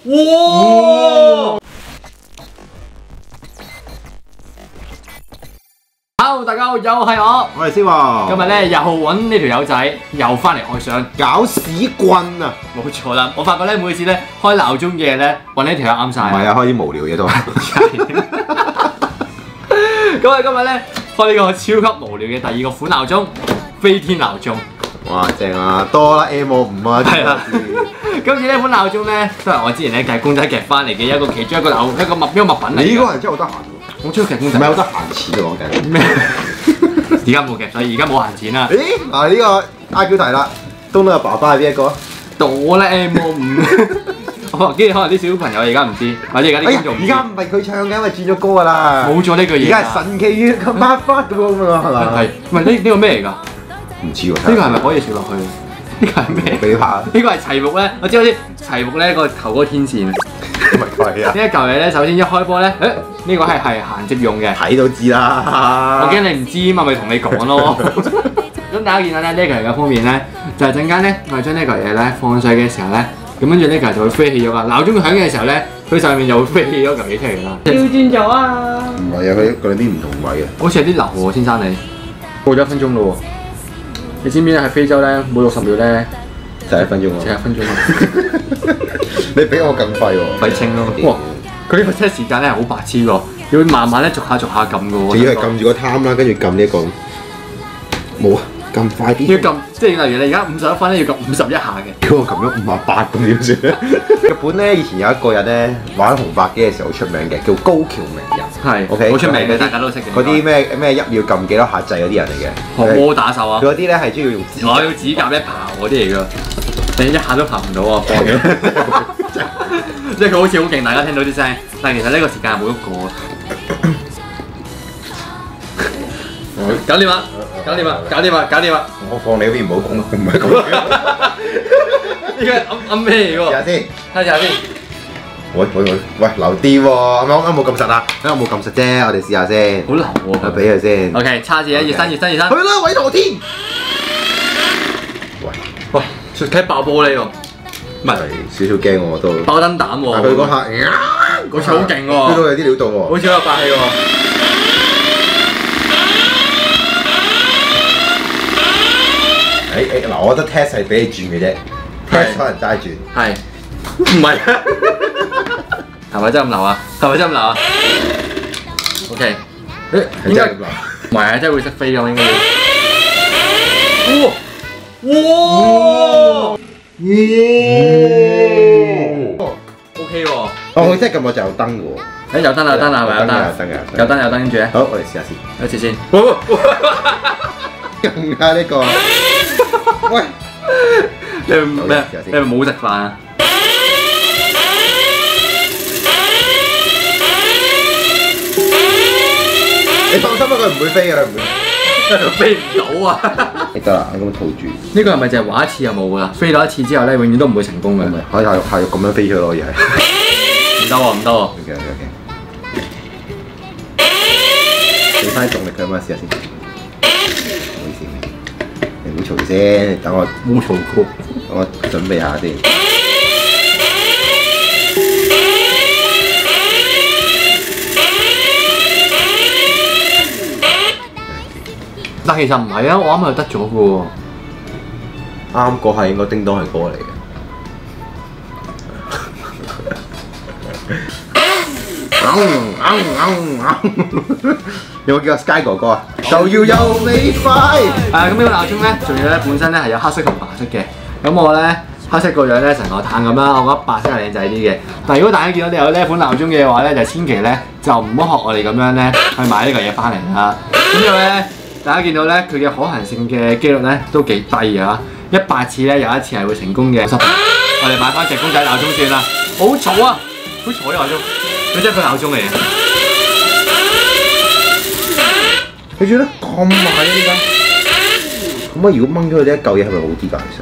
哇 ！Hello， 大家好，又係我係蕭華。今日咧又揾呢條友仔，又翻嚟愛上搞屎棍啊！冇錯啦，我發覺咧每次咧開鬧鐘嘅嘢咧揾呢條友啱晒。唔係啊，開啲無聊嘢都係。咁啊，今日咧開呢個超級無聊嘅第二個款鬧鐘，飛天鬧鐘。哇，正啊！多啦 M5啊，係啦。今次呢款鬧鐘咧都係我之前咧計公仔夾翻嚟嘅其中一個物品嚟。你呢個人真係好得閒喎！我中意夾公仔，唔係好得閒錢嘅講緊。咩？而家冇夾，所以而家冇閒錢啦。咦？嗱呢個 IQ 題啦，東東嘅爸爸係邊一個？哆啦 A 夢。跟住可能啲小朋友而家唔知，或者而家啲觀眾唔知。而家唔係佢唱嘅，因為轉咗歌㗎啦。冇咗呢句嘢。而家係神奇月咁發發咁樣㗎係嘛？係。唔係呢個咩嚟㗎？唔知喎。呢個係咪可以笑落去？呢個係咩？俾你拍。呢個係齊木咧，我知齊木咧個頭嗰個天線。唔係佢啊！呢一嚿嘢咧，首先一開波咧，呢個係閒接用嘅。睇都知啦。我驚你唔知嘛，咪同你講咯。咁大家見到咧呢嚿嘢嘅封面咧，就係陣間咧，我哋將呢嚿嘢咧放上去嘅時候咧，咁跟住呢嚿就會飛起咗啦。鬧鐘響嘅時候咧，佢上面就會飛起咗嚿嘢出嚟啦。調轉咗啊！唔係啊，佢有啲唔同位啊。好似有啲流喎，先生你。過咗1分鐘咯喎！你知唔知咧喺非洲咧，每60秒咧11分鐘喎。11分鐘啊！你比我更快喎，廢青咯！哇！佢呢個測時間咧係好白痴喎，要慢慢咧逐下撳嘅喎。只要係撳住個貪啦，跟住撳呢一個冇啊，撳快啲。要撳，即係例如你而家51分咧，要撳51下嘅。如果我撳咗58咁點算咧？日本咧以前有一個人咧玩紅白機嘅時候好出名嘅，叫高橋名人。係 ，OK，好出名嘅，大家都識嘅。嗰啲咩1秒撳幾多下掣嗰啲人嚟嘅。學魔打手啊！佢嗰啲咧係中意用指甲。我要指甲咧刨嗰啲嚟㗎，你一下都刨唔到啊！放嘅，即係佢好似好勁，大家聽到啲聲，但係其實呢個時間係冇喐過。搞掂啦！搞掂啦！搞掂啦！搞掂啦！我放你嗰邊唔好講，唔係講。呢個暗咩嚟㗎？試下先，睇下先。喂，流啲喎，啱冇咁實啊，啱冇咁實啫，我哋試下先。好流喎！我俾佢先。OK，叉字啊，熱身。去啦，偉陀天！喂，雪茄爆玻璃喎，唔係少少驚我都。爆燈膽喎。但佢嗰下，好似好勁喎。呢度有啲料到喎。好似好有霸氣喎。嗱，我覺得 test 係俾你轉嘅啫 ，test 可能齋轉。係。唔係。係咪真係咁流啊？係咪真係咁流啊 ？OK。係真係咁流。唔係啊，真係會識飛咁應該要。哇！OK 喎。哦，佢真係撳我就有燈嘅喎。有燈啦，係咪有燈？有燈，跟住咧。好，我哋試下先。一次先。更加呢個。喂，你咩？你係咪冇食飯啊？你放心啦，佢唔會飛嘅，佢唔會。飛唔到啊！得啦，你咁套住。呢個係咪就係玩一次就冇㗎啦？飛到一次之後咧，永遠都唔會成功嘅。唔係，係咁樣飛出去咯，而係。唔得喎，唔得喎。OK。俾翻啲動力佢啊嘛，試下先。唔好意思，你唔好嘈先，等我冇嘈過。等我準備下先。但其實唔係啊，我啱啱又得咗嘅喎。啱嗰下應該叮當係歌嚟嘅。有冇叫 Sky 哥哥啊？就要有你快。咁呢個鬧鐘咧，仲要咧本身咧係有黑色同白色嘅。咁我咧黑色個樣咧成個炭咁啦，我覺得白色係靚仔啲嘅。但係如果大家見到你有呢款鬧鐘嘅話咧，就千祈咧就唔好學我哋咁樣咧去買呢個嘢翻嚟啦。咁樣咧。大家見到咧，佢嘅可行性嘅機率咧都幾低啊！100次咧有1次係會成功嘅。我哋買翻隻公仔鬧鐘算啦。好嘈啊！好嘈呢個鬧鐘，佢真係個鬧鐘嚟嘅。你轉得咁慢嘅點解？咁啊，如果掹咗佢呢一嚿嘢係咪好啲㗎？其實。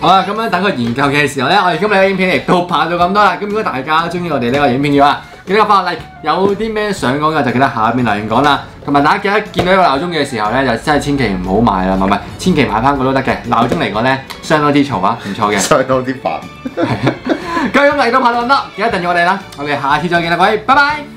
好啦，咁樣等佢研究嘅時候咧，我哋今日嘅影片亦都拍到咁多啦。咁如果大家中意我哋呢個影片嘅話，記得翻個 like， 有啲咩想講嘅就記得下邊留言講啦。同埋大家記得見到呢個鬧鐘嘅時候咧，就真係千祈唔好買啦，唔係千祈買翻個都得嘅。鬧鐘嚟講咧，相當之嘈啊，唔錯嘅。相當啲煩。係啊，咁嚟到拍到咁多，記得訂閱我哋啦。我哋下次再見啦，各位，拜拜。